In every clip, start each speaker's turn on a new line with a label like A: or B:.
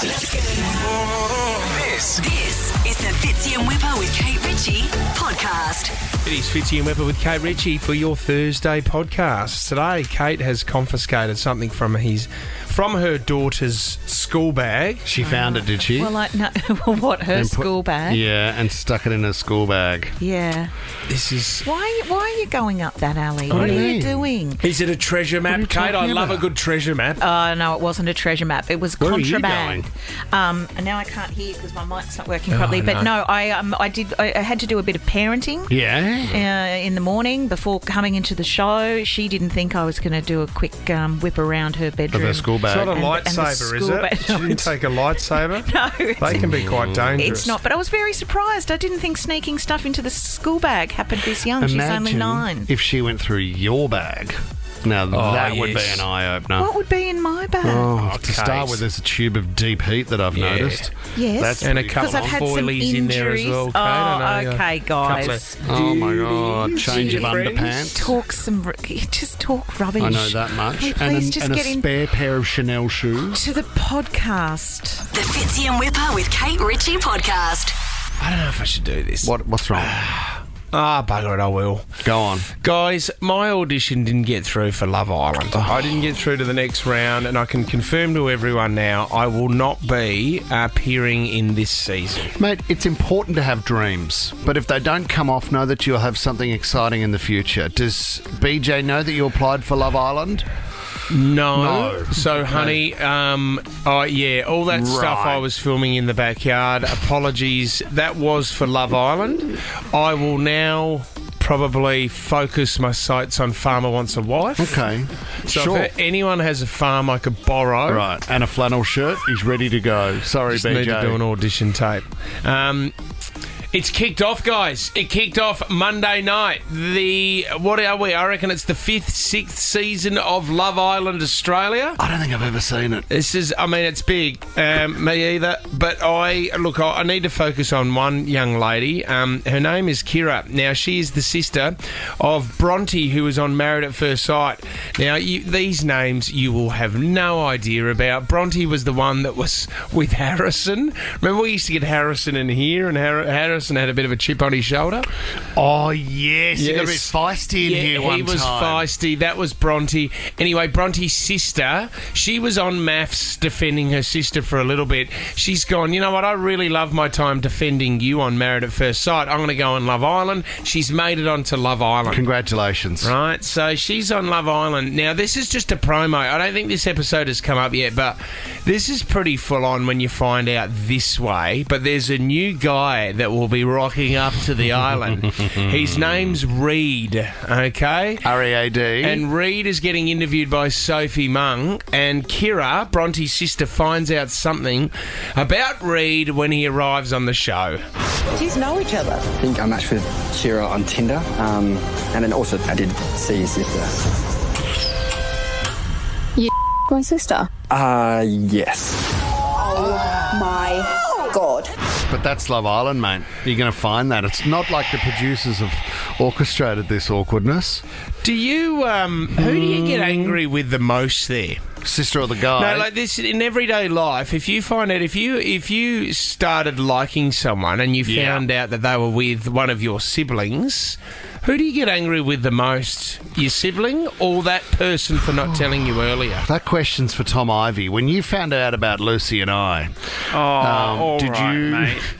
A: This is the Fitzy and Whipper with Kate Ritchie podcast.
B: It is Fitzy and Whipper with Kate Ritchie for your Thursday podcast. Today, Kate has confiscated something from her daughter's school bag.
C: She found it, did she?
D: Well, what, her school bag?
C: Yeah, and stuck it in her school bag.
D: Yeah.
B: This is...
D: Why are you going up that alley?
C: What
D: What
C: do
D: are
C: you
D: you
C: mean?
D: doing?
B: Is it a treasure map, Kate? I
C: talking
B: love a
C: about?
B: good treasure map.
D: No, it wasn't a treasure map. It was
C: Where are you
D: contraband. And now I can't hear because my mic's not working properly.
B: no.
D: But no, I had to do a bit of parenting.
C: Yeah?
D: In the morning before coming into the show. She didn't think I was going to do a quick whip around her bedroom.
C: Of her school
B: It's
C: bag.
B: not a
D: And the
B: lightsaber, is
D: school
B: it?
D: bag.
B: She didn't take a lightsaber?
D: No, it's
B: They can be quite dangerous.
D: It's not, but I was very surprised. I didn't think sneaking stuff into the school bag happened this young. She's only
C: Imagine
D: 9.
C: if she went through your bag. Now, that would be
B: yes.
C: an eye-opener.
D: What would be in my bag?
C: Oh, to
B: Okay.
C: start with, there's a tube of deep heat that I've
B: Yeah.
C: noticed.
D: Yes.
C: That's
B: And a
C: pretty
B: couple
D: Because
B: of
D: I've had some
B: foilies in there as
D: injuries.
B: well, Kate. I know,
D: Okay, guys.
B: couple of-
C: Oh, my God. Change of
B: friends.
C: underpants.
D: Just talk rubbish.
C: I know that much.
D: Hey,
C: and
D: please just
C: a
D: get in
C: spare pair of Chanel shoes.
D: to the podcast.
A: The Fitzy and Whipper with Kate Ritchie podcast.
B: I don't know if I should do this.
C: What's wrong?
B: Bugger it, I will.
C: Go on.
B: Guys, my audition didn't get through for Love Island. I didn't get through to the next round, and I can confirm to everyone now I will not be appearing in this season.
C: Mate, it's important to have dreams, but if they don't come off, know that you'll have something exciting in the future. Does BJ know that you applied for Love Island?
B: No. So, honey, all that stuff
C: Right.
B: I was filming in the backyard, apologies, that was for Love Island. I will now probably focus my sights on Farmer Wants a Wife.
C: Okay.
B: So
C: sure.
B: if anyone has a farm I could borrow...
C: Right, and a flannel shirt. He's ready to go. Sorry,
B: Just
C: BJ.
B: need to do an audition tape. It's kicked off, guys. It kicked off Monday night. What are we? I reckon it's the 5th, 6th season of Love Island Australia.
C: I don't think I've ever seen it.
B: It's big. Me either. But I need to focus on one young lady. Her name is Kira. Now, she is the sister of Bronte, who was on Married at First Sight. Now, these names you will have no idea about. Bronte was the one that was with Harrison. Remember we used to get Harrison in here, and Harrison had a bit of a chip on his shoulder?
C: Oh, yes. He got a bit
B: Yes.
C: feisty in here one time.
B: he was feisty. That was Bronte. Anyway, Bronte's sister, she was on maths defending her sister for a little bit. She's gone, you know what, I really love my time defending you on Married at First Sight. I'm going to go on Love Island. She's made it onto Love Island.
C: Congratulations.
B: Right, so she's on Love Island. Now, this is just a promo. I don't think this episode has come up yet, but this is pretty full on when you find out this way. But there's a new guy that will be rocking up to the island. His name's Reed, okay?
C: R-E-A-D.
B: And Reed is getting interviewed by Sophie Mung, and Kira, Bronte's sister, finds out something about Reed when he arrives on the show.
E: Do you know each other?
F: I think I matched with Shira on Tinder, and then also I did see his sister.
E: My sister.
F: Yes.
E: My God.
C: But that's Love Island, mate. You're going to find that. It's not like the producers have orchestrated this awkwardness.
B: Do you, who do you get angry with the most there?
C: Sister or the guy.
B: No, like this in everyday life. If you find out, if you started liking someone and you found out that they were with one of your siblings, who do you get angry with the most? Your sibling or that person for not telling you earlier?
C: That question's for Tom Ivey. When you found out about Lucy and I,
G: all
C: did
G: right,
C: you-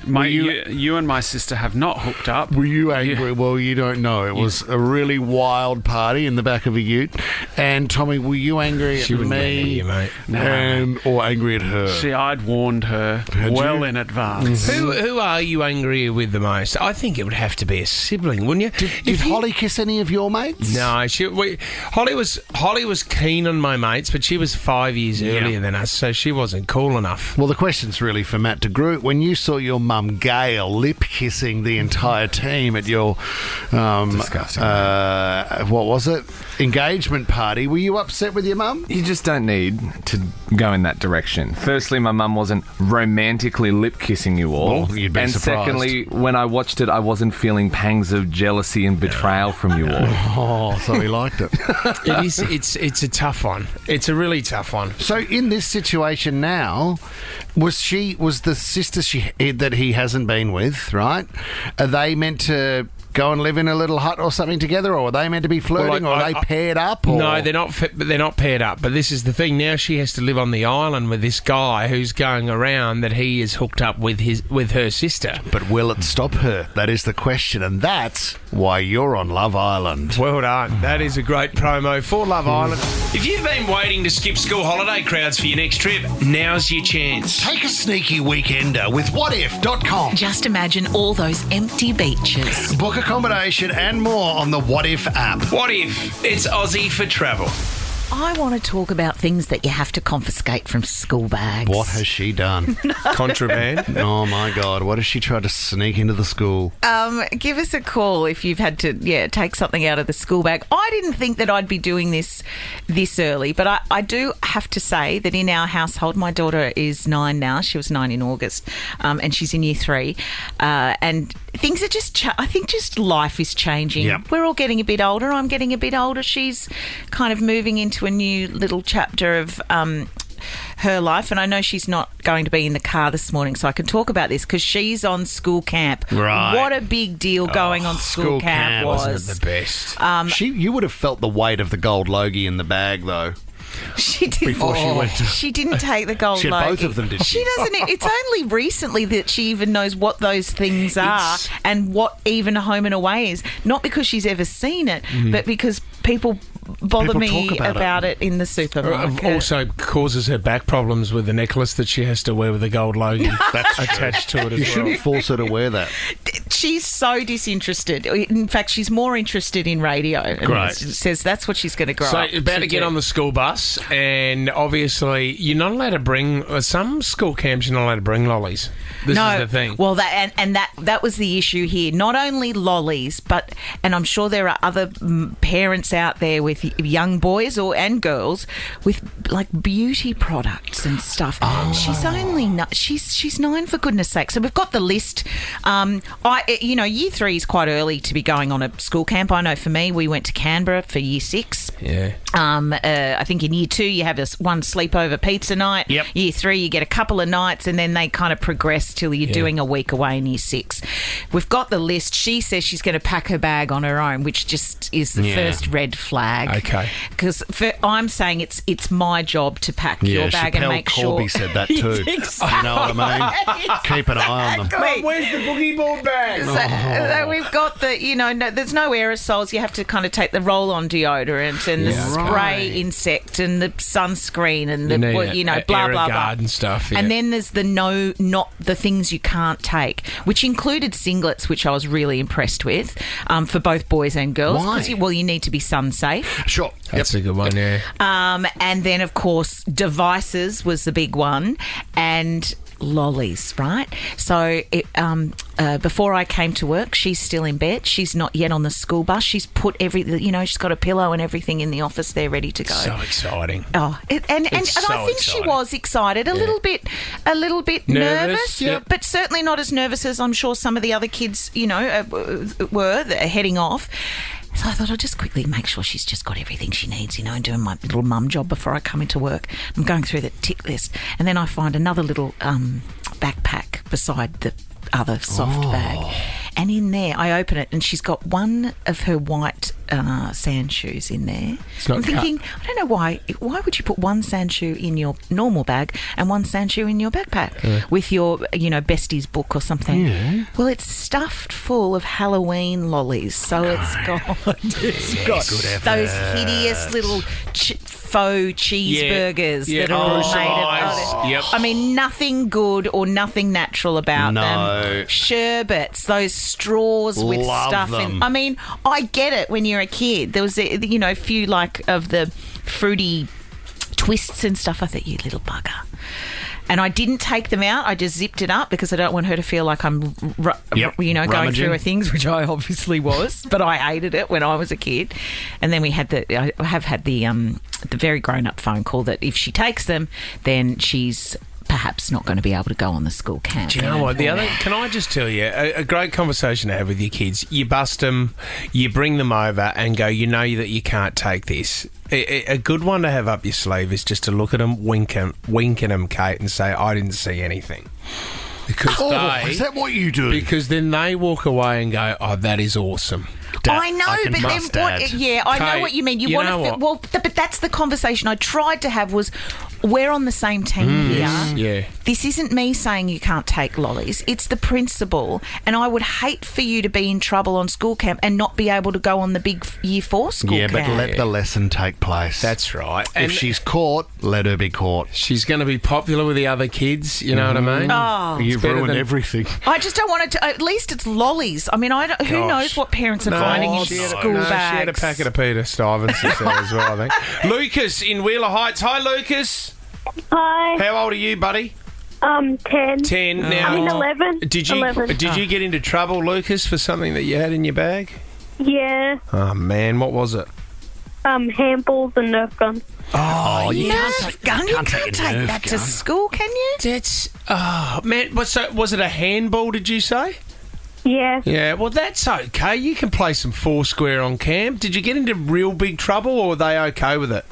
G: mate?
C: were
G: You and my sister have not hooked up.
C: were you angry? Well, you don't know. It was a really wild party in the back of a ute. And Tommy, were you angry at me?
B: You, mate.
C: Or angry at her?
G: See, I'd warned her
C: Had
G: well
C: you?
G: in advance.
B: Who are you angry with the most? I think it would have to be a sibling, wouldn't you?
C: Did Holly kiss any of your mates?
B: No, Holly was keen on my mates, but she was 5 years earlier than us, so she wasn't cool enough.
C: Well, the question's really for Matt de Groot. When you saw your mum Gail lip kissing the entire team at your
B: Disgusting.
C: what was it? engagement party. Were you upset with your mum?
H: You just don't need to go in that direction. Firstly, my mum wasn't romantically lip kissing you all.
C: Well, you'd be
H: and
C: surprised.
H: secondly, when I watched it, I wasn't feeling pangs of jealousy and betrayal from you all.
C: Oh, so he liked it.
B: It is. It's a tough one. It's a really tough one.
C: So in this situation now, was the sister that he hasn't been with, right? Are they meant to go and live in a little hut or something together, or are they meant to be flirting, or are they paired up? Or?
B: No, they're not. They're not paired up. But this is the thing. Now she has to live on the island with this guy who's going around that he is hooked up with her sister.
C: But will it stop her? That is the question, and that's why you're on Love Island.
B: Well done. That is a great promo for Love Island. If you've been waiting to skip school holiday crowds for your next trip, now's your chance.
C: Take a sneaky weekender with whatif.com.
D: Just imagine all those empty beaches.
C: Book accommodation and more on the What If app.
B: What if it's Aussie for travel?
D: I want to talk about things that you have to confiscate from school bags.
C: What has she done?
B: Contraband.
C: Oh my God, what has she tried to sneak into the school?
D: Give us a call if you've had to, take something out of the school bag. I didn't think that I'd be doing this early, but I do have to say that in our household, my daughter is 9 now. She was 9 in August, and she's in year 3. And things are just, I think just life is changing.
C: Yep.
D: We're all getting a bit older. I'm getting a bit older. She's kind of moving into a new little chapter of her life, and I know she's not going to be in the car this morning, so I can talk about this because she's on school camp.
C: Right.
D: What a big deal going on school camp was.
B: Wasn't it the best?
C: You would have felt the weight of the gold Logie in the bag, though.
D: She did.
C: Before she went to-
D: She didn't take the gold.
C: She had both
D: Logie.
C: of them, did she?
D: She doesn't. It's only recently that she even knows what those things are and what even a home and away is. Not because she's ever seen it, but because people bother
C: People
D: me
C: talk about
D: it in the supermarket.
B: Also causes her back problems with the necklace that she has to wear with the gold Logie that's attached to it as
C: You
B: well.
C: shouldn't force her to wear that.
D: She's so disinterested. In fact, she's more interested in radio. And
C: Great.
D: says that's what she's going to grow
B: So
D: up
B: about to get
D: do.
B: on the school bus, and obviously you're not allowed to bring. Some school camps you're not allowed to bring lollies. This is the thing.
D: Well, that was the issue here. Not only lollies, and I'm sure there are other parents out there with young boys and girls with like beauty products and stuff. She's only she's 9 for goodness sake. So we've got the list. Year 3 is quite early to be going on a school camp. I know for me, we went to Canberra for year 6.
B: Yeah.
D: I think in year 2 you have one sleepover pizza night.
C: Yep.
D: Year 3 you get a couple of nights, and then they kind of progress till you're doing a week away in year 6. We've got the list. She says she's going to pack her bag on her own, which just is the first red flag.
B: Okay.
D: Because I'm saying it's my job to pack your bag and make
C: Corby
D: sure.
C: said that too. You know what I mean? Keep an eye on them.
B: Where's the boogie board bag?
D: So we've got the, there's no aerosols. You have to kind of take the roll-on deodorant and the spray insect and the sunscreen and the, blah, blah, blah.
B: and stuff. Yeah.
D: And then there's the not the things you can't take, which included singlets, which I was really impressed with, for both boys and girls.
C: Why?
D: 'Cause you need to be sun safe.
C: Sure.
B: that's a good one. Yeah.
D: And then, of course, devices was the big one, and lollies, right? So before I came to work, she's still in bed. She's not yet on the school bus. She's put she's got a pillow and everything in the office there ready to go.
B: So exciting.
D: Oh, and I
B: so
D: think she
B: exciting.
D: was excited, a little bit nervous,
B: Yep.
D: but certainly not as nervous as I'm sure some of the other kids, were heading off. So I thought I'll just quickly make sure she's just got everything she needs, and doing my little mum job before I come into work. I'm going through the tick list, and then I find another little backpack beside the other soft bag. And in there, I open it, and she's got one of her white sand shoes in there.
B: not
D: I'm thinking, I don't know why. Why would you put one sand shoe in your normal bag and one sand shoe in your backpack with your, bestie's book or something?
C: Yeah.
D: Well, it's stuffed full of Halloween lollies, so it's got those hideous little faux cheeseburgers that are all made of.
B: Yep.
D: I mean, nothing good or nothing natural about them. Sherbets, those straws with
C: Love
D: stuff
C: them.
D: in. I mean, I get it when you're a kid. There was a few like of the fruity twists and stuff. I thought, you little bugger. And I didn't take them out. I just zipped it up because I don't want her to feel like I'm, going
C: Rummaging.
D: through her things, which I obviously was. But I hated it when I was a kid. And then I have had the very grown-up phone call that if she takes them, then she's perhaps not going to be able to go on the school camp.
B: Do you know what? Can I just tell you, a great conversation to have with your kids. You bust them, you bring them over and go, you know that you can't take this. A good one to have up your sleeve is just to look at them, wink at them, Kate, and say, I didn't see anything. Because
C: is that what you do?
B: Because then they walk away and go, oh, that is awesome.
D: I know, but then
C: Dad.
D: I
B: Kate,
D: know what you mean. You
B: you
D: want
B: know
D: to,
B: what?
D: well, but that's the conversation I tried to have was, we're on the same team here.
B: Yeah.
D: This isn't me saying you can't take lollies. It's the principle, and I would hate for you to be in trouble on school camp and not be able to go on the big Year 4 school
C: Yeah,
D: camp.
C: but let the lesson take place.
B: That's right.
C: If she's caught, let her be caught.
B: She's going to be popular with the other kids, you know what I mean?
D: Oh.
C: You've
B: better
C: ruined
B: than-
C: everything.
D: I just don't want it to. At least it's lollies. I mean, who
B: Gosh.
D: knows what parents are finding in
B: she had
D: school
B: She
D: bags.
B: had a packet of Peter Stuyvesant there as well, I think. Lucas in Wheeler Heights. Hi, Lucas.
I: Hi,
B: How old are you, buddy?
I: 10.
B: 10. Now,
I: I'm in 11.
B: Did you
I: 11.
B: did you get into trouble, Lucas, for something that you had in your bag?
I: Yeah,
B: Oh man, what was it?
I: handballs and Nerf guns.
B: Oh, you
D: Nerf gun? You can't take that to school, can you?
B: That's man. Was it a handball? Did you say?
I: Yeah,
B: Yeah. Well, that's okay. You can play some Foursquare on camp. Did you get into real big trouble, or were they okay with it?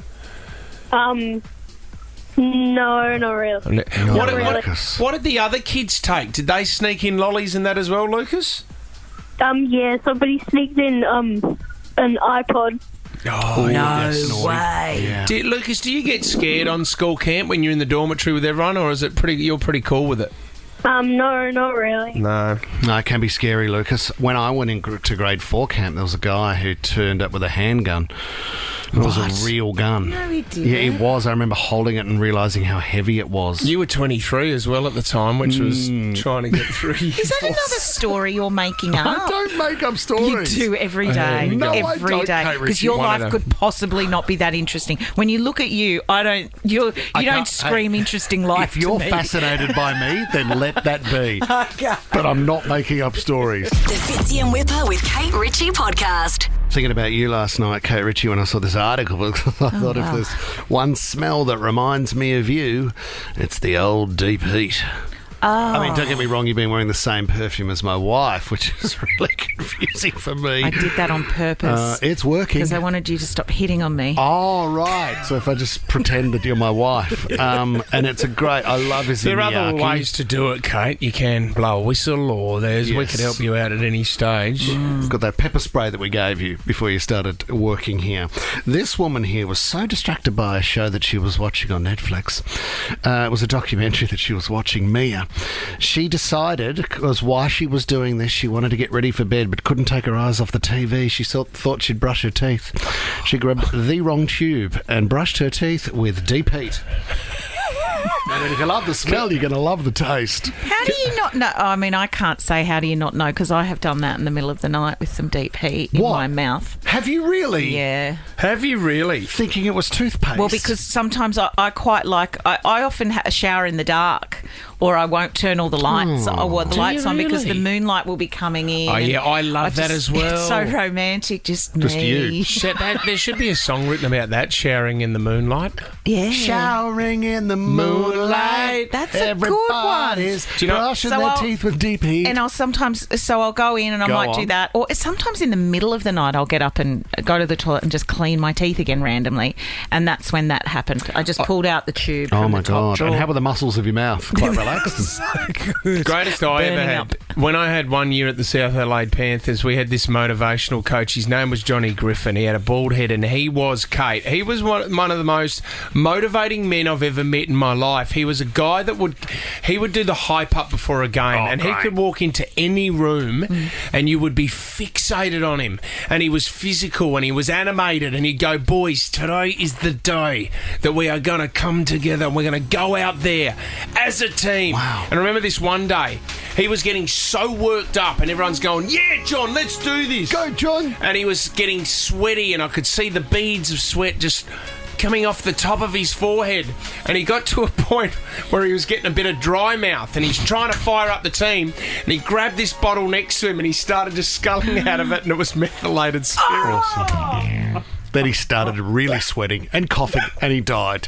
I: no, not really.
B: What did the other kids take? Did they sneak in lollies and that as well, Lucas?
I: Yeah, somebody sneaked in an iPod.
B: Oh,
D: No way.
C: Yeah.
B: Lucas, do you get scared on school camp when you're in the dormitory with everyone, or is it you're pretty cool with it?
I: No, not really.
B: No.
C: No, it can be scary, Lucas. When I went into grade 4 camp, there was a guy who turned up with a handgun. It was a real gun.
D: No, he didn't.
C: Yeah, it was. I remember holding it and realising how heavy it was.
B: You were 23 as well at the time, which was trying to get through.
D: Is that another story you're making up?
C: I don't make up
D: You
C: stories.
D: do every day.
C: No, I
D: every
C: don't,
D: day.
C: Kate
D: Because
C: Ritchie.
D: your
B: One
D: life
B: of
D: could possibly not be that interesting. When you look at you, you don't
C: can't-
D: scream
C: hey,
D: interesting life
C: If you're
D: to me.
C: fascinated by me, then let that be. But I'm not making up stories.
A: The Fitzy and Whipper with Kate Ritchie podcast.
C: Thinking about you last night, Kate Ritchie, when I saw this article, I thought if there's one smell that reminds me of you, it's the old deep heat. I mean, don't get me wrong, you've been wearing the same perfume as my wife, which is really confusing for me.
D: I did that on purpose.
C: It's working.
D: Because I wanted you to stop hitting on me.
C: Oh, right. So if I just pretend that you're my wife. And it's I love his
B: There are other
C: Miyake.
B: ways to do it, Kate. You can blow a whistle, or we
C: Yes.
B: could help you out at any stage.
C: We've got that pepper spray that we gave you before you started working here. This woman here was so distracted by a show that she was watching on Netflix. It was a documentary that she was watching, Mia. She decided, because why she was doing this, she wanted to get ready for bed but couldn't take her eyes off the TV. She thought she'd brush her teeth. She grabbed the wrong tube and brushed her teeth with deep heat. I mean, if you love the smell, you're going to love the taste.
D: How do you not know? I mean, I can't say how do you not know because I have done that in the middle of the night with some deep heat in
C: What?
D: my mouth.
C: Have you really?
D: Yeah.
B: Have you really?
C: Thinking it was toothpaste?
D: Well, because sometimes I quite like, I often shower in the dark or I won't turn all the lights or the lights on because the
B: really?
D: moonlight will be coming in.
B: Oh,
D: and
B: yeah, I love that as well.
D: It's so romantic, just me.
C: Just you.
B: There should be a song written about that, showering in the moonlight.
D: Yeah.
C: Showering in the moonlight.
D: That's a good one.
C: Everybody's
B: Do you know-
C: brushing
D: So
C: their
D: I'll-
C: teeth with deep heat.
D: And I'll go in and I
B: Go
D: might do
B: on.
D: that. Or sometimes in the middle of the night, I'll get up and go to the toilet and just clean my teeth again randomly. And that's when that happened. I just pulled out the tube
C: Oh
D: from
C: my
D: the top
C: God.
D: drawer.
C: And how were the muscles of your mouth? Quite relaxed.
B: Greatest I ever
D: Burning
B: had.
D: up.
B: When I had 1 year at the South Adelaide Panthers, we had this motivational coach. His name was Johnny Griffin. He had a bald head and he was Kate. He was one of the most motivating men I've ever met in my life. He was a guy that would do the hype up before a game and he could walk into any room and you would be fixated on him. And he was physical and he was animated and he'd go, boys, today is the day that we are going to come together and we're going to go out there as a team. Wow. And I remember this one day, he was getting so worked up and everyone's going, yeah, John, let's do this.
C: Go, John.
B: And he was getting sweaty and I could see the beads of sweat just coming off the top of his forehead, and he got to a point where he was getting a bit of dry mouth, and he's trying to fire up the team, and he grabbed this bottle next to him, and he started just sculling out of it, and it was methylated spirits.
C: Then he started really sweating and coughing, and he died.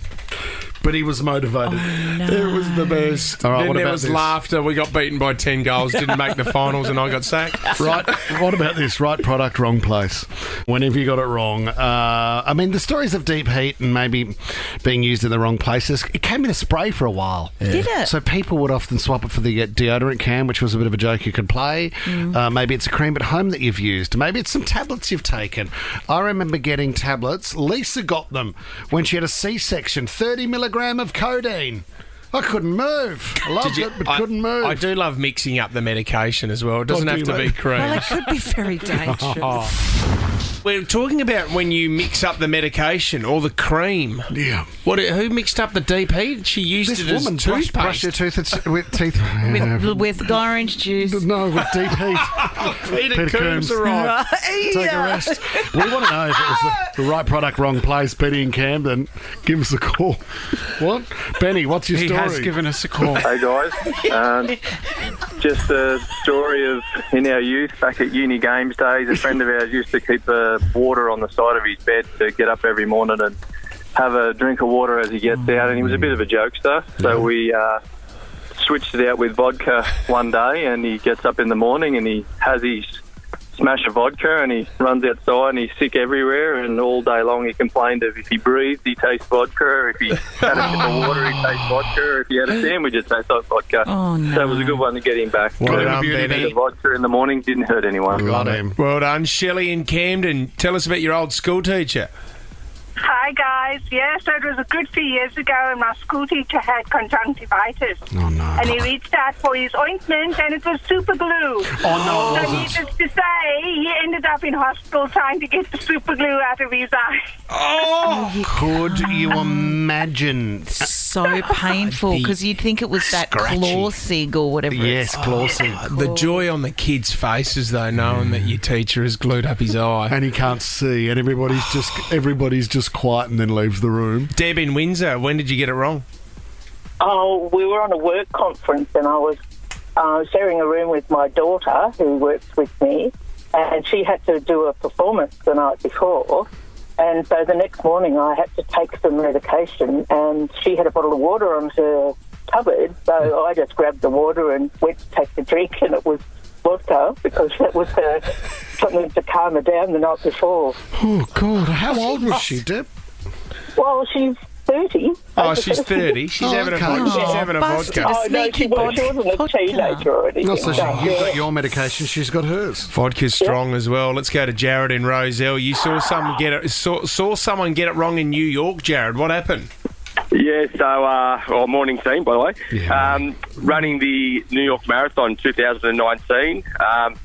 C: But he was motivated.
B: It was the best.
C: All right,
B: then
C: what
B: there
C: about
B: was
C: this?
B: laughter. We got beaten by 10 goals, didn't make the finals, and I got sacked.
C: Right. What about this? Right product, wrong place. Whenever you got it wrong. I mean, the stories of deep heat and maybe being used in the wrong places, it came in a spray for a while.
D: Did it?
C: So people would often swap it for the deodorant can, which was a bit of a joke you could play. Maybe it's a cream at home that you've used. Maybe it's some tablets you've taken. I remember getting tablets. Lisa got them when she had a C-section, 30 milligram of codeine. I couldn't move. I loved it, but couldn't move.
B: I do love mixing up the medication as well. It doesn't
C: Oh,
B: have
C: do
B: to
C: you,
B: be
C: mate?
B: cream.
D: Well, it could be very dangerous.
B: We're talking about when you mix up the medication or the cream.
C: Yeah.
B: Who mixed up the deep heat? She used
C: This
B: it as
C: woman
B: toothpaste.
C: brush your teeth with teeth.
D: With orange juice.
C: No, with deep heat.
B: Peter Coombs
C: Coombs.
B: arrived.
C: Take a rest. We want to know if it was the right product, wrong place. Benny in Camden, give us a call. What? Benny, what's your
G: He
C: story?
G: has given us a call.
J: Hey guys, just a story of in our youth back at uni games days. A friend of ours used to keep water on the side of his bed to get up every morning and have a drink of water as he gets out. And he was a bit of a jokester, so we switched it out with vodka one day. And he gets up in the morning and he has his smash of vodka and he runs outside and he's sick everywhere, and all day long he complained of if he breathed he tastes vodka, if he had a sip of water he tastes vodka, if he had a sandwich it tastes like vodka.
D: Oh, no.
J: So it was a good one to get him back.
B: Well
J: But
B: done,
J: a bit
B: Benny.
J: of vodka in the morning didn't hurt anyone.
C: Got him.
B: Well done. Shelley in Camden, tell us about your old school teacher.
I: Hi, guys. Yeah, so it was a good few years ago, and my school teacher had conjunctivitis.
C: Oh, no.
I: And he reached out for his ointment, and it was super glue.
C: Oh, no, it
I: So
C: wasn't.
I: needless to say, he ended up in hospital trying to get the super glue out of his eye.
C: Could you imagine?
D: So painful because you'd think it was that
C: Scratchy.
D: claw sig or whatever.
C: Yes, Clawson.
B: The joy on the kids' faces, though, knowing that your teacher has glued up his eye.
C: And he can't see, and everybody's just quiet and then leaves the room.
B: Deb in Windsor, when did you get it wrong?
K: Oh, we were on a work conference and I was sharing a room with my daughter who works with me, and she had to do a performance the night before. And so the next morning I had to take some medication, and she had a bottle of water on her cupboard, so I just grabbed the water and went to take the drink, and it was vodka because that was something to calm her down the night before.
C: Oh, God. How old was she, Deb?
K: Well, she's 30.
B: Oh, she's 30. She's having a
C: okay.
B: vodka. She's having a
D: busted.
B: vodka.
K: Oh, no, she wasn't a
D: Vodka.
K: teenager or anything.
C: No, so
K: No,
C: you've got your medication, she's got hers.
B: Vodka's strong as well. Let's go to Jared in Roselle. You saw someone get it wrong in New York, Jared. What happened?
J: Yeah, so, morning team, by the way.
C: Yeah.
J: Running the New York Marathon 2019, and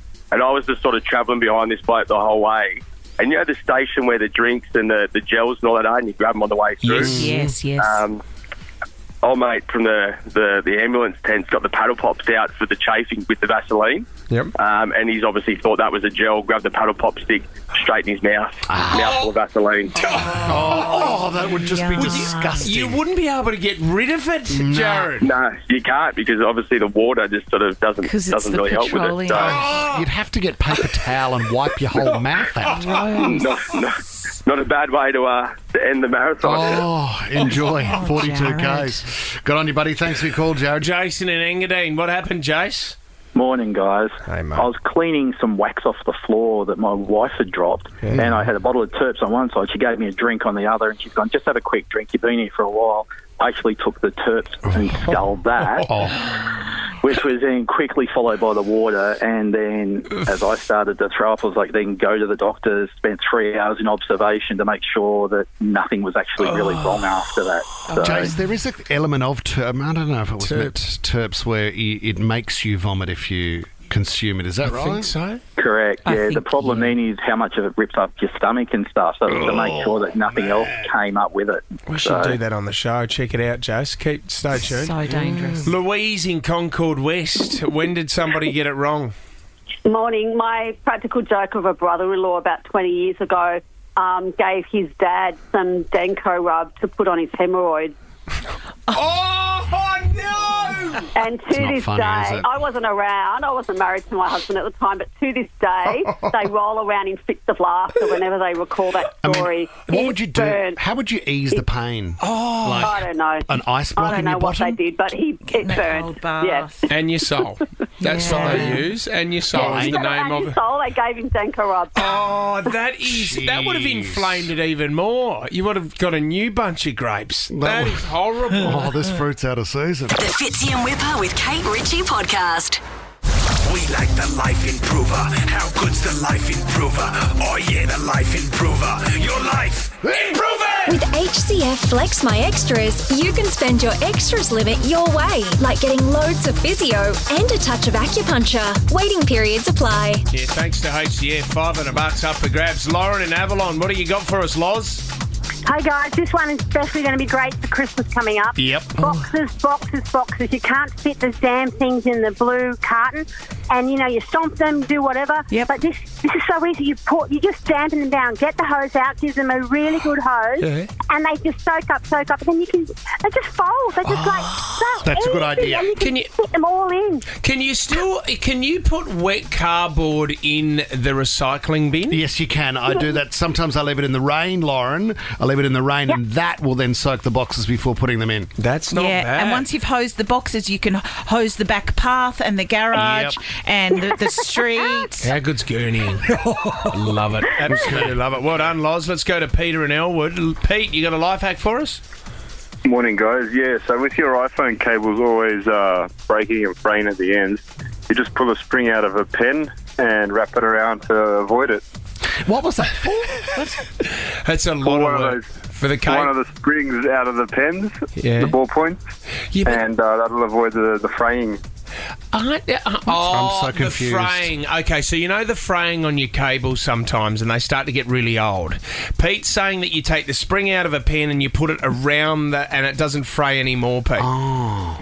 J: I was just sort of travelling behind this bloke the whole way. And you know the station where the drinks and the gels and all that are, and you grab them on the way through?
D: Yes.
J: Old mate from the ambulance tent's got the paddle pops out for the chafing with the Vaseline.
B: Yep.
J: And he's obviously thought that was a gel, grabbed the paddle pop stick straight in his mouth. Mouthful of Vaseline.
C: Oh, that would just be
D: Yeah.
C: disgusting.
B: You wouldn't be able to get rid of it, Jared.
J: No, you can't, because obviously the water just sort of doesn't
D: 'Cause it's the
J: really help with it.
D: petroleum.
J: So,
C: You'd have to get paper towel and wipe your whole mouth out.
J: not a bad way to end the marathon.
C: Oh, enjoy. 42 Ks. Good on you, buddy. Thanks for your call, Jared.
B: Jason in Engadine. What happened, Jace?
L: Morning, guys.
B: Hey, mate.
L: I was cleaning some wax off the floor that my wife had dropped, and I had a bottle of Terps on one side. She gave me a drink on the other, and she's gone, just have a quick drink. You've been here for a while. I actually took the Terps and sculled that, which was then quickly followed by the water. And then as I started to throw up, I was like, then go to the doctor, spent 3 hours in observation to make sure that nothing was actually really wrong after that. So,
C: Jace, there is an element of I don't know if it was Terps where it makes you vomit if you consume it. Is that right?
B: I think so.
L: correct,
D: I
L: yeah. The
D: think,
L: problem then is how much of it rips up your stomach and stuff, so to make sure that nothing else came up with it.
B: We should do that on the show. Check it out, Jace. Stay tuned.
D: So dangerous.
B: Louise in Concord West. When did somebody get it wrong?
M: Morning. My practical joke of a brother-in-law about 20 years ago, gave his dad some Denko rub to put on his hemorrhoids.
B: Oh, no!
M: And to
C: not
M: this
C: funny, is
M: day,
C: it?
M: I wasn't around. I wasn't married to my husband at the time, but to this day, they roll around in fits of laughter whenever they recall that story.
C: What would you do?
M: Burnt.
C: How would you ease the pain?
M: I don't know.
C: An ice block
M: I don't
C: in
M: know
C: your
M: what
C: bottom?
M: they did, but it burned. Yeah.
B: And your soul. That's what they use. And your soul is the name of
M: his
B: it.
M: soul, they gave him Denko rub.
B: Oh, that would have inflamed it even more. You would have got a new bunch of grapes. That is horrible.
C: Oh, this fruit's out of season.
A: The Fitzy and Whipper with Kate Ritchie podcast.
N: We like the Life Improver. How good's the Life Improver? Oh yeah, the Life Improver. Your life improver.
O: With HCF Flex My Extras, you can spend your extras limit your way, like getting loads of physio and a touch of acupuncture. Waiting periods apply.
B: Yeah, thanks to HCF. $500 up for grabs. Lauren in Avalon, what do you got for us, Loz?
P: Hey guys, this one is especially going to be great for Christmas coming up.
B: Yep.
P: Boxes. You can't fit the damn things in the blue carton, and you stomp them, do whatever.
D: Yep.
P: But this is so easy. You just dampen them down, get the hose out, give them a really good hose, and they just soak up, and then they just fold. They're just so
C: That's a good
P: easy,
C: idea.
P: and you can fit them all in.
B: Can you put wet cardboard in the recycling bin?
C: Yes, you can. I do that. Sometimes I leave it in the rain, Lauren. I leave it in the rain, and that will then soak the boxes before putting them in.
B: That's not bad.
D: And once you've hosed the boxes, you can hose the back path and the garage and the street.
B: How good's gurneying? Love it. Absolutely love it. Well done, Loz. Let's go to Peter in Elwood. Pete, you got a life hack for us?
J: Morning, guys. Yeah, so with your iPhone cables always breaking and fraying at the ends, you just pull a spring out of a pen and wrap it around to avoid it.
C: What was that for?
B: That's a lot of work for the cable.
J: One of the springs out of the pens,
B: Yeah.
J: the ballpoint, and that'll avoid the fraying.
B: I'm
C: so confused.
B: The fraying. Okay, so you know the fraying on your cables sometimes, and they start to get really old. Pete's saying that you take the spring out of a pen and you put it around and it doesn't fray anymore, Pete.
C: Oh.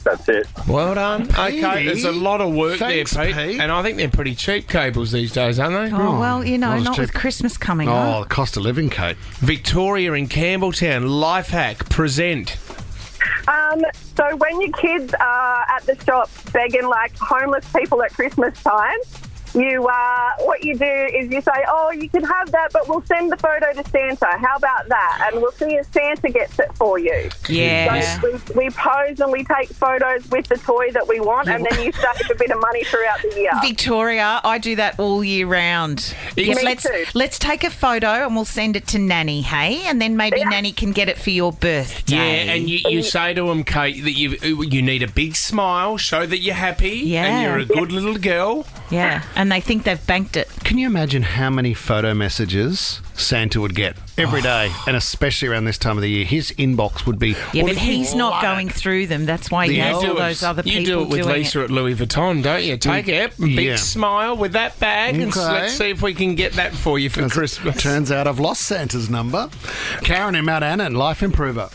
J: That's it.
B: Well done. Okay,
C: Petey.
B: there's a lot of work
C: Thanks,
B: there, Pete.
C: Pete.
B: And I think they're pretty cheap cables these days, aren't they?
D: Oh, well,
C: not as
D: not with
C: cheap.
D: Christmas coming
C: Oh,
D: up.
C: the cost of living, Kate.
B: Victoria in Campbelltown, life hack, present.
I: So when your kids are at the shop begging like homeless people at Christmas time, what you do is you say, oh, you can have that, but we'll send the photo to Santa. How about that? And we'll see if Santa gets it for you.
D: Yeah.
I: So we pose and we take photos with the toy that we want, and then you save a bit of money throughout the year.
D: Victoria, I do that all year round.
I: Me
D: let's
I: too.
D: let's take a photo and we'll send it to Nanny, hey? And then maybe Nanny can get it for your birthday.
B: Yeah, and you say to them, Kate, that you need a big smile, show that you're happy, and you're a good little girl.
D: Yeah, and they think they've banked it.
C: Can you imagine how many photo messages Santa would get every day, and especially around this time of the year? His inbox would be...
D: Yeah, but he's not going through them. That's why he has all those other people
B: You do it with
D: doing
B: Lisa at Louis Vuitton, don't you? Take it, big smile with that bag, and
C: Okay.
B: let's see if we can get that for you for Christmas.
C: Turns out I've lost Santa's number. Karen in Mount Annan, Life Improver.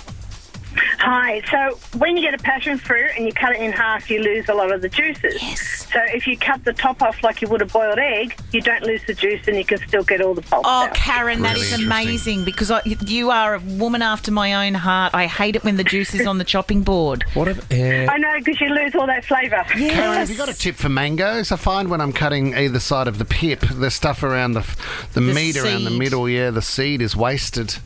P: Hi. So when you get a passion fruit and you cut it in half, you lose a lot of the juices. Yes. So if you cut the top off like you would a boiled egg, you don't lose the juice and you can still get all the pulp
D: Oh,
P: out.
D: Karen, that is amazing because you are a woman after my own heart. I hate it when the juice is on the chopping board.
B: What?
P: I know, because you lose all that flavour.
C: Karen, have you got a tip for mangoes? I find when I'm cutting either side of the pip, the stuff around the meat around the
P: seed.
C: middle, the seed is wasted.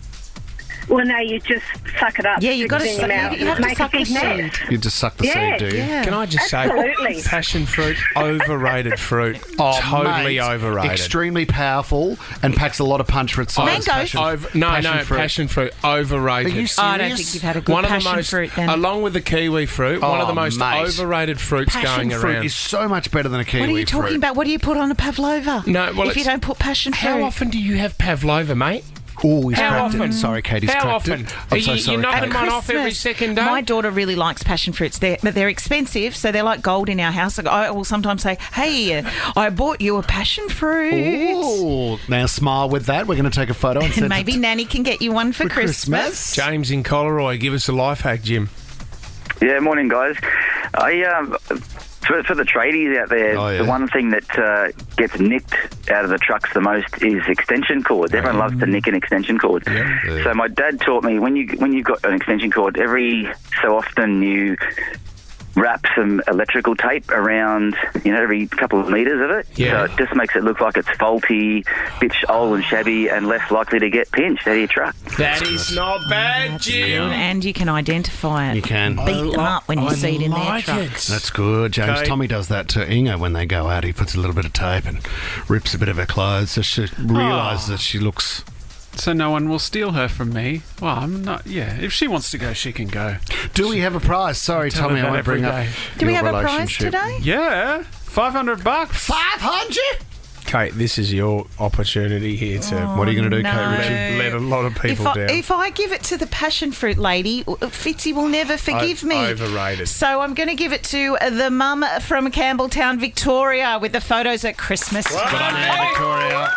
P: Well, no, you just suck it up.
D: Yeah, you
P: stick
D: gotta
P: it in your
D: suck-
P: mouth,
D: you have to
P: make
D: suck
P: a big
D: the
P: net.
D: seed.
C: You just suck the seed, do you?
B: Can I just
P: Absolutely.
B: say, passion fruit, overrated fruit. Totally
C: mate,
B: overrated.
C: Extremely powerful and packs a lot of punch for its size.
B: Passion fruit, overrated.
C: Are you serious?
D: I don't think you've had a good
B: one of the
D: passion
B: most,
D: fruit then.
B: along with the kiwi fruit, one of the most
C: mate.
B: overrated fruits
C: Passion
B: going
C: fruit
B: around.
C: is so much better than a kiwi
D: What are you
C: fruit.
D: talking about? What do you put on a pavlova?
B: No, well,
D: if you
B: it's-
D: don't put passion fruit.
B: How often do you have pavlova, mate?
C: Oh, he's
B: How
C: cracked
B: often?
C: it. Sorry, Kate, he's
B: How
C: cracked
B: often?
C: it. I'm so
B: You're
C: sorry,
B: knocking
C: Kate.
B: one off every second day?
D: My daughter really likes passion fruits. They're expensive, so they're like gold in our house. I will sometimes say, hey, I bought you a passion fruit.
C: Ooh, now smile with that. We're going to take a photo and send
D: And maybe
C: it
D: Nanny can get you one for Christmas.
B: James in Coleroy, give us a life hack, Jim.
Q: Yeah, morning, guys. For the tradies out there, the one thing that gets nicked out of the trucks the most is extension cords. Everyone loves to nick an extension cord. So my dad taught me when you've got an extension cord, every so often you wrap some electrical tape around, every couple of metres of it. So it just makes it look like it's faulty, bit old and shabby, and less likely to get pinched out of your truck.
B: That is not bad, Jim.
D: And you can identify it.
C: You can.
D: Beat them up when you see it in their truck.
C: That's good, James.
B: Okay.
C: Tommy does that to Inga when they go out. He puts a little bit of tape and rips a bit of her clothes so she realises that she looks...
G: So no one will steal her from me. Well, I'm not. Yeah, if she wants to go, she can go.
C: Do we have a prize? Sorry,
G: Tell
C: Tommy,
G: her
C: I
G: that
C: won't bring up
G: every day.
D: Do we
C: your
D: have a prize
C: relationship.
D: today?
G: Yeah, $500.
C: 500?
B: Kate, this is your opportunity here to...
C: What are you going to do,
D: no.
C: Kate Ritchie?
B: Let a lot of people down.
D: If I give it to the passion fruit lady, Fitzy will never forgive me.
B: Overrated.
D: So I'm going to give it to the mum from Campbelltown, Victoria, with the photos at Christmas.
B: Good on you, Victoria.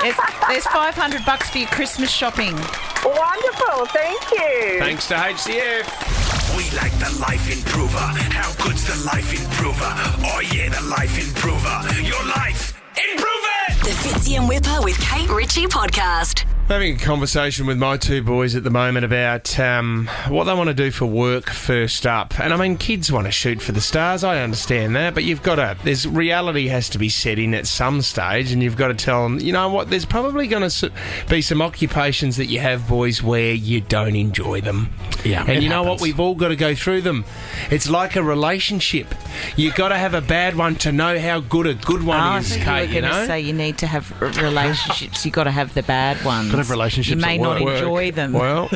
D: There's $500 for your Christmas shopping.
I: Wonderful, thank you.
B: Thanks to HCF.
N: We like the Life Improver. How good's the Life Improver? Oh yeah, the Life Improver. Your life, improve it!
A: The Fitzy and Whipper with Kate Ritchie podcast.
B: Having a conversation with my two boys at the moment about what they want to do for work first up. And I mean, kids want to shoot for the stars. I understand that, but reality has to be set in at some stage, and you've got to tell them, you know what, there's probably going to be some occupations that you have, boys, where you don't enjoy them.
C: Yeah,
B: and
C: it
B: you know what,
C: happens.
B: we've all got to go through them. It's like a relationship. You've got to have a bad one to know how good a good one is, Kate,
D: I was going to say you need to have relationships. You've got to have the bad ones.
C: Got to have relationships
D: You may
C: at
D: not
C: work.
D: enjoy them.
B: Well,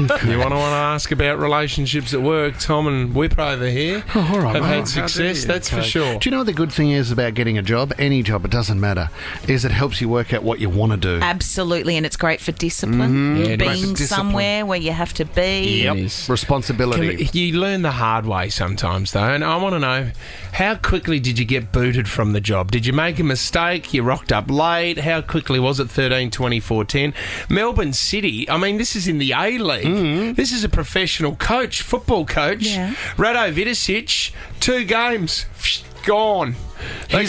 B: you want to ask about relationships at work? Tom and Whip over here
C: all right,
B: have
C: mate.
B: had success, that's for sure.
C: Do you know what the good thing is about getting a job? Any job, it doesn't matter, is it helps you work out what you want to do.
D: Absolutely, and it's great for discipline.
C: Yeah, great for
D: Being
C: discipline.
D: somewhere where you have to be.
C: Yep. Responsibility.
B: You learn the hard way sometimes, though, and I want to know, how quickly did you get booted from the job? Did you make a mistake? You rocked up late? How quickly was it? 13, 24, 10? Melbourne City, I mean, this is in the A-League. This is a professional coach, football coach.
D: Yeah.
B: Rado Vidicic, 2 games, gone. They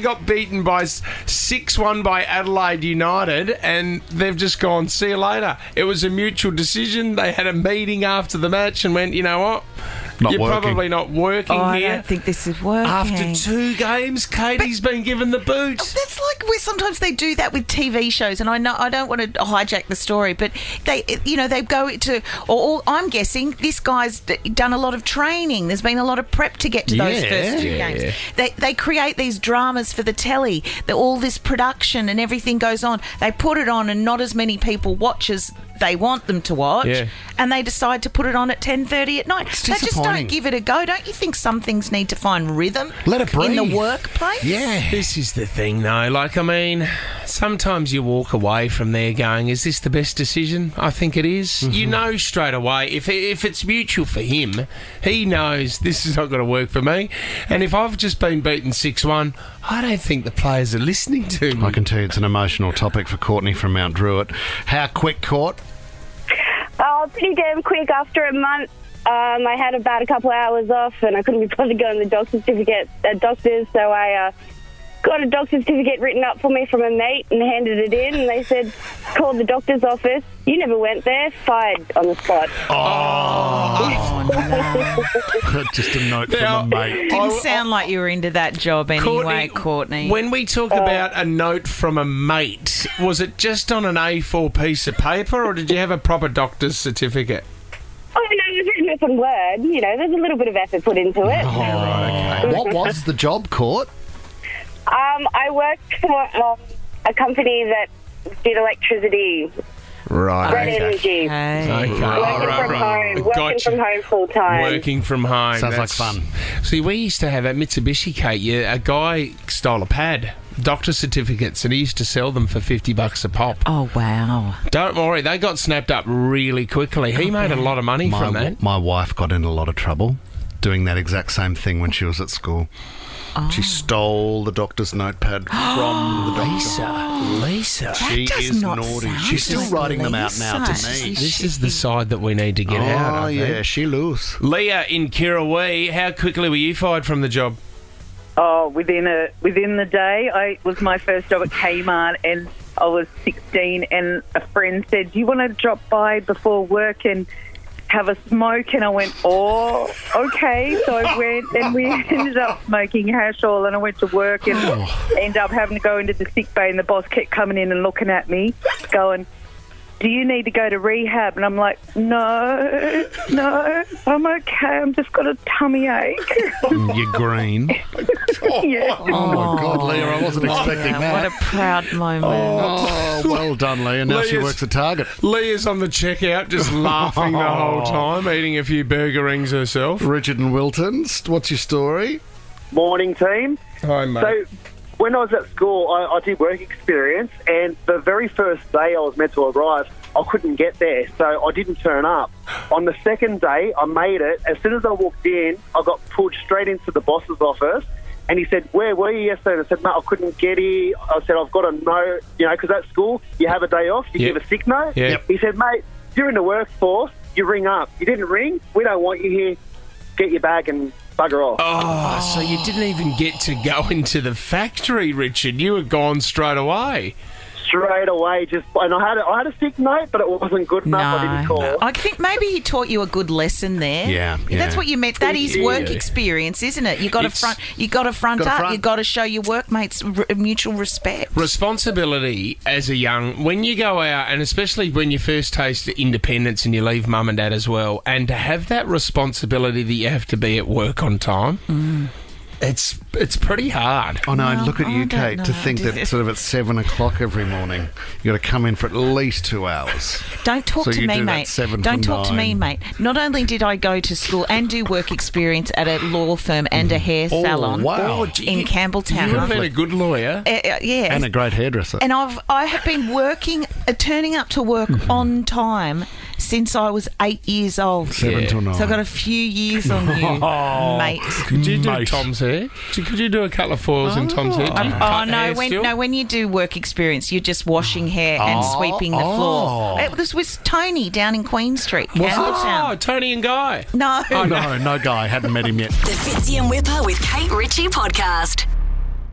B: got beaten by 6-1 by Adelaide United, and they've just gone, see you later. It was a mutual decision. They had a meeting after the match and went, you know what? You're probably not working
D: I
B: here.
D: don't think this is working.
B: After 2 games, Katie's been given the boot.
D: That's like where sometimes they do that with TV shows, and I know I don't want to hijack the story, but they go to, or I'm guessing this guy's done a lot of training. There's been a lot of prep to get to those first 2 games. They create these dramas for the telly. All this production and everything goes on. They put it on, and not as many people watch as they want them to watch, and they decide to put it on at 10:30 at night. They just don't give it a go. Don't you think some things need to find rhythm?
C: Let it breathe.
D: In the workplace?
B: Yeah. This is the thing, though. Like, I mean, sometimes you walk away from there going, is this the best decision? I think it is.
C: Mm-hmm.
B: You know straight away, if it's mutual for him, he knows this is not going to work for me. And if I've just been beaten 6-1, I don't think the players are listening to me.
C: I can tell you it's an emotional topic for Courtney from Mount Druitt. How quick, Court?
R: Oh, pretty damn quick. After a month, I had about a couple of hours off, and I couldn't be bothered going to the doctor's, so I got a doctor's certificate written up for me from a mate and handed it in, and they said, called the doctor's office. You never went there. Fired on the spot.
C: Just a note from a mate.
D: Didn't sound like you were into that job anyway, Courtney.
B: When we talk about a note from a mate, was it just on an A4 piece of paper, or did you have a proper doctor's certificate?
R: Oh, no, it was written with some word. You know, there's a little bit of effort put into it.
C: Okay. What was the job, Court?
R: I worked for a company that did electricity.
B: Right.
R: Red energy. Working from home full time.
B: Working from home.
C: Sounds like fun.
B: See, we used to have at Mitsubishi, Kate, a guy stole a pad, doctor's certificates, and he used to sell them for $50 a pop.
D: Oh, wow.
B: Don't worry, they got snapped up really quickly. He made a lot of money from that.
C: My wife got in a lot of trouble doing that exact same thing when she was at school. She stole the doctor's notepad from the doctor.
B: Lisa.
C: She
D: does
C: is
D: not
C: naughty.
D: sound
C: She's still
D: like
C: writing them out now to
D: Lisa.
C: me.
B: This is the side that we need to get out.
C: Oh,
B: I think.
C: yeah, she loose.
B: Leah in Kirrawee, how quickly were you fired from the job?
S: Oh, within the day. It was my first job at Kmart, and I was 16, and a friend said, "Do you want to drop by before work and have a smoke?" And I went, "Oh, okay." So I went, and we ended up smoking hash oil, and I went to work and ended up having to go into the sick bay, and the boss kept coming in and looking at me, going, "Do you need to go to rehab?" And I'm like, no, I'm okay. I'm just got a tummy ache.
C: You're green.
S: Yeah.
C: Oh, my God, Leah, I wasn't expecting that.
D: What a proud moment.
C: Oh, well done, Leah. Now she
B: Leah's-
C: works at Target.
B: Leah's on the checkout, just laughing the whole time, eating a few burger rings herself.
C: Richard and Wilton, what's your story?
T: Morning, team.
B: Hi, mate.
T: So, when I was at school, I did work experience, and the very first day I was meant to arrive, I couldn't get there, so I didn't turn up. On the second day, I made it. As soon as I walked in, I got pulled straight into the boss's office, and he said, "Where were you yesterday?" And I said, "Mate, I couldn't get here." I said, "I've got a note," because at school, you have a day off, you give a sick note.
B: Yep.
T: He said, "Mate, you're in the workforce, you ring up. You didn't ring, we don't want you here. Get your bag and bugger off."
B: Oh, so you didn't even get to go into the factory, Richard. You were gone straight away.
T: Straight away, and I had a sick note, but it wasn't good enough. I didn't call.
D: I think maybe he taught you a good lesson there.
C: Yeah.
D: That's what you meant. That is work experience, isn't it? You got to front. You got to front up. You got to show your workmates mutual respect.
B: Responsibility as a young, when you go out, and especially when you first taste independence and you leave mum and dad as well, and to have that responsibility that you have to be at work on time. It's pretty hard.
C: Oh, no, look at you, Kate, to think that sort of at 7 o'clock every morning, you got to come in for at least 2 hours.
D: Don't talk
C: So
D: to
C: you
D: me,
C: do that
D: mate.
C: 7
D: Don't
C: from
D: talk to me,
C: 9.
D: mate. Not only did I go to school and do work experience at a law firm and a hair salon
C: wow.
D: in Campbelltown.
B: You would have been a good lawyer.
D: Yeah.
C: And a great hairdresser.
D: And I have been working, turning up to work on time since I was 8 years old.
C: 7 till 9.
D: So I've got a few years on you, mate.
B: Could you do Tom's hair? Could you do a couple of foils in Tom's hair? Do you cut hair still?
D: When you do work experience, you're just washing hair and sweeping the floor. It was Tony down in Queen Street, Campbelltown.
B: Oh, Tony and Guy.
D: No.
C: Oh, no Guy. Hadn't met him yet.
A: The Fitzy and Whipper with Kate Ritchie podcast.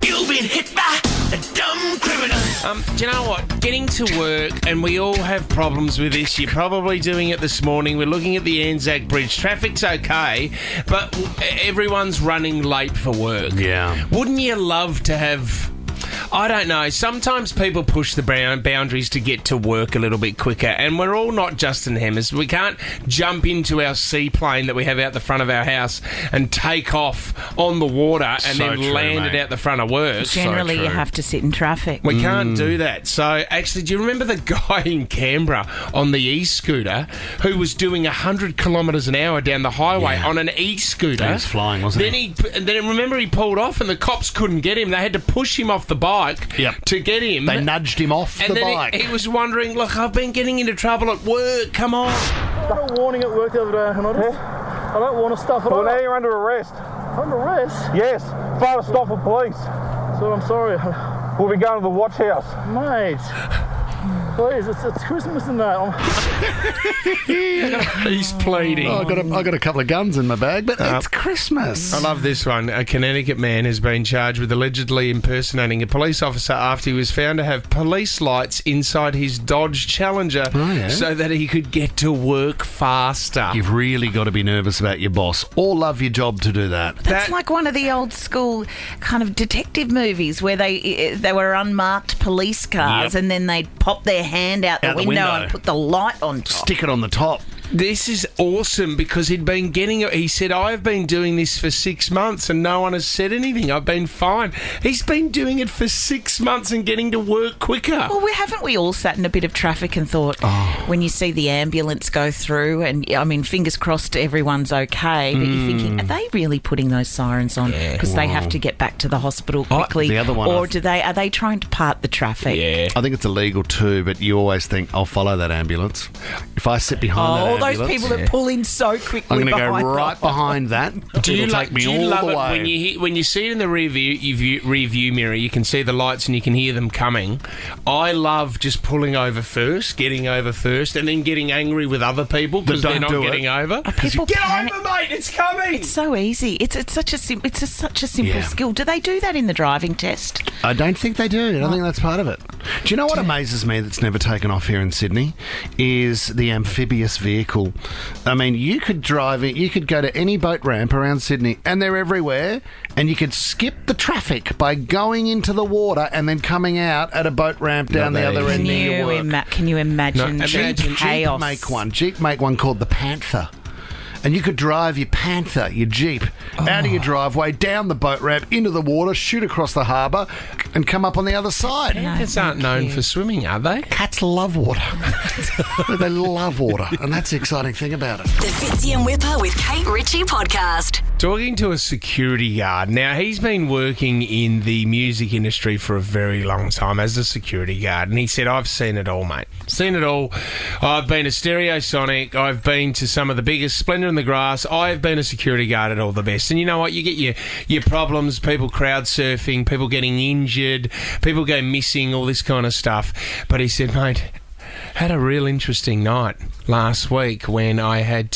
N: You've been hit by a dumb criminal.
B: Do you know what? Getting to work, and we all have problems with this. You're probably doing it this morning. We're looking at the Anzac Bridge. Traffic's okay, but everyone's running late for work.
C: Yeah.
B: Wouldn't you love to have... I don't know. Sometimes people push the boundaries to get to work a little bit quicker, and we're all not Justin Hemmers. We can't jump into our seaplane that we have out the front of our house and take off on the water and then land it out the front of work.
D: Generally, you have to sit in traffic.
B: We can't do that. So, actually, do you remember the guy in Canberra on the e-scooter who was doing 100 kilometres an hour down the highway on an e-scooter?
C: He was flying, wasn't
B: he? Then remember he pulled off and the cops couldn't get him. They had to push him off the bike to get him.
C: They nudged him off
B: and
C: the
B: then
C: bike.
B: He was wondering, look, I've been getting into trouble at work. Come on.
U: I got a warning at work the other day, and I don't want to stuff it
V: Well,
U: on.
V: now you're under arrest.
U: Under arrest?
V: Yes, fail to stop for police.
U: So I'm sorry.
V: We'll be going to the watch house.
U: Mate, please, it's Christmas and that.
B: He's pleading.
C: Oh, I got a couple of guns in my bag, but it's Christmas.
B: I love this one. A Connecticut man has been charged with allegedly impersonating a police officer after he was found to have police lights inside his Dodge Challenger so that he could get to work faster.
C: You've really got to be nervous about your boss or love your job to do that.
D: That's like one of the old school kind of detective movies where they were unmarked police cars and then they'd pop their hand out the window and put the light on top.
C: Stick it on the top.
B: This is awesome because he'd been getting it. He said, I've been doing this for 6 months and no one has said anything. I've been fine. He's been doing it for 6 months and getting to work quicker.
D: Well, haven't we all sat in a bit of traffic and thought, when you see the ambulance go through, and I mean, fingers crossed everyone's okay, but you're thinking, are they really putting those sirens on because they have to get back to the hospital quickly?
C: The other one,
D: or are they trying to part the traffic?
B: Yeah.
C: I think it's illegal too, but you always think, I'll follow that ambulance. If I sit behind that ambulance,
D: those people that pull in so quickly.
C: I'm going to go
D: behind
C: right behind that. It'll take me all
B: love
C: the
B: it
C: way.
B: when you see it in the review mirror? You can see the lights and you can hear them coming. I love just pulling over first, getting over first, and then getting angry with other people because they're not getting over.
D: People
B: Get
D: panic.
B: over, mate! It's coming.
D: It's so easy. It's such a simple skill. Do they do that in the driving test?
C: I don't think they do. I don't think that's part of it. Do you know what amazes me that's never taken off here in Sydney? Is the amphibious vehicle. I mean, you could drive it, you could go to any boat ramp around Sydney, and they're everywhere, and you could skip the traffic by going into the water and then coming out at a boat ramp down the other end near your work.
D: Can you imagine chaos?
C: Jeep make one called the Panther. And you could drive your Panther, your Jeep, out of your driveway, down the boat ramp, into the water, shoot across the harbour, and come up on the other side.
B: Panthers aren't known for swimming, are they?
C: Cats love water. They love water, and that's the exciting thing about it.
A: The Fitzy and Whipper with Kate Ritchie podcast.
B: Talking to a security guard. Now, he's been working in the music industry for a very long time as a security guard, and he said, I've seen it all, mate. Seen it all. I've been to Stereosonic. I've been to some of the biggest, Splendor in the Grass. I've been a security guard at all the best. And you know what? You get your problems, people crowd surfing, people getting injured, people go missing, all this kind of stuff. But he said, mate, had a real interesting night last week when I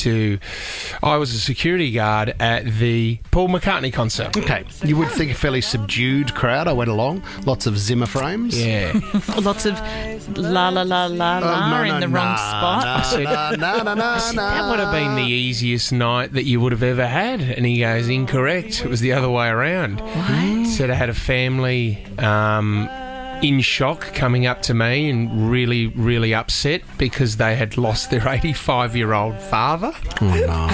B: was a security guard at the Paul McCartney concert.
C: Okay, you would think a fairly subdued crowd. I went along, lots of Zimmer frames.
B: Yeah.
D: Lots of la la la la la in the wrong spot.
B: I said, that would have been the easiest night that you would have ever had. And he goes, incorrect. It was the other way around.
D: What?
B: Said I had a family in shock coming up to me and really, really upset because they had lost their 85-year-old father.
C: Oh, no.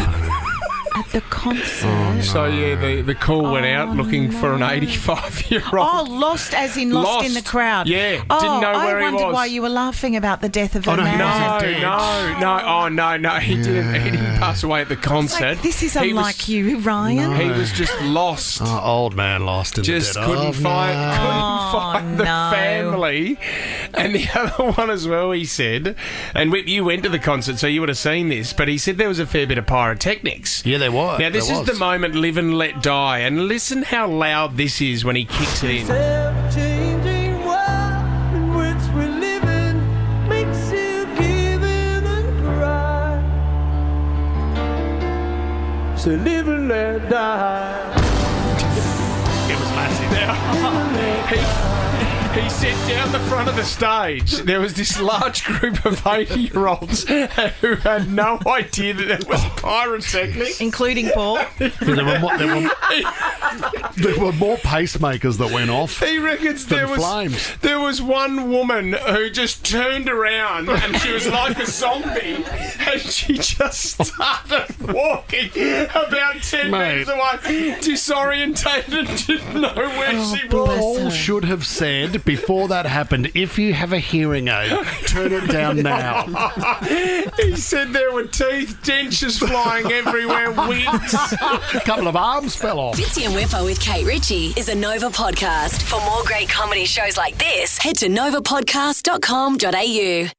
D: At the concert.
C: Oh, no.
B: So, yeah, the call went out looking for an 85-year-old.
D: Oh, lost as in lost in the crowd.
B: Yeah, didn't know where he was.
D: I wondered why you were laughing about the death of a man.
B: No, he didn't pass away at the concert.
D: This is unlike you, Ryan.
B: He was just lost.
C: Oh, old man lost in
B: just
C: the dead
B: couldn't
C: of
B: find the family. And the other one as well, he said, and Whip, you went to the concert, so you would have seen this, but he said there was a fair bit of pyrotechnics.
C: Yeah, there was.
B: Now, this is the moment Live and Let Die, and listen how loud this is when he kicks it in.
E: Changing world in which we're living makes you give in and cry. So live and let die.
B: It was massive. He said down the front of the stage, there was this large group of 80-year-olds who had no idea that there was pyrotechnics.
D: Including Paul.
C: There were more pacemakers that went off.
B: He reckons there was one woman who just turned around and she was like a zombie and she just started walking about 10 metres away, disorientated, didn't know where she was.
C: Paul should have said before that happened, if you have a hearing aid, turn it down now.
B: He said there were teeth, dentures flying everywhere, wigs.
C: A couple of arms fell off.
A: Fitzy and Whipper with Kate Ritchie is a Nova podcast. For more great comedy shows like this, head to novapodcast.com.au.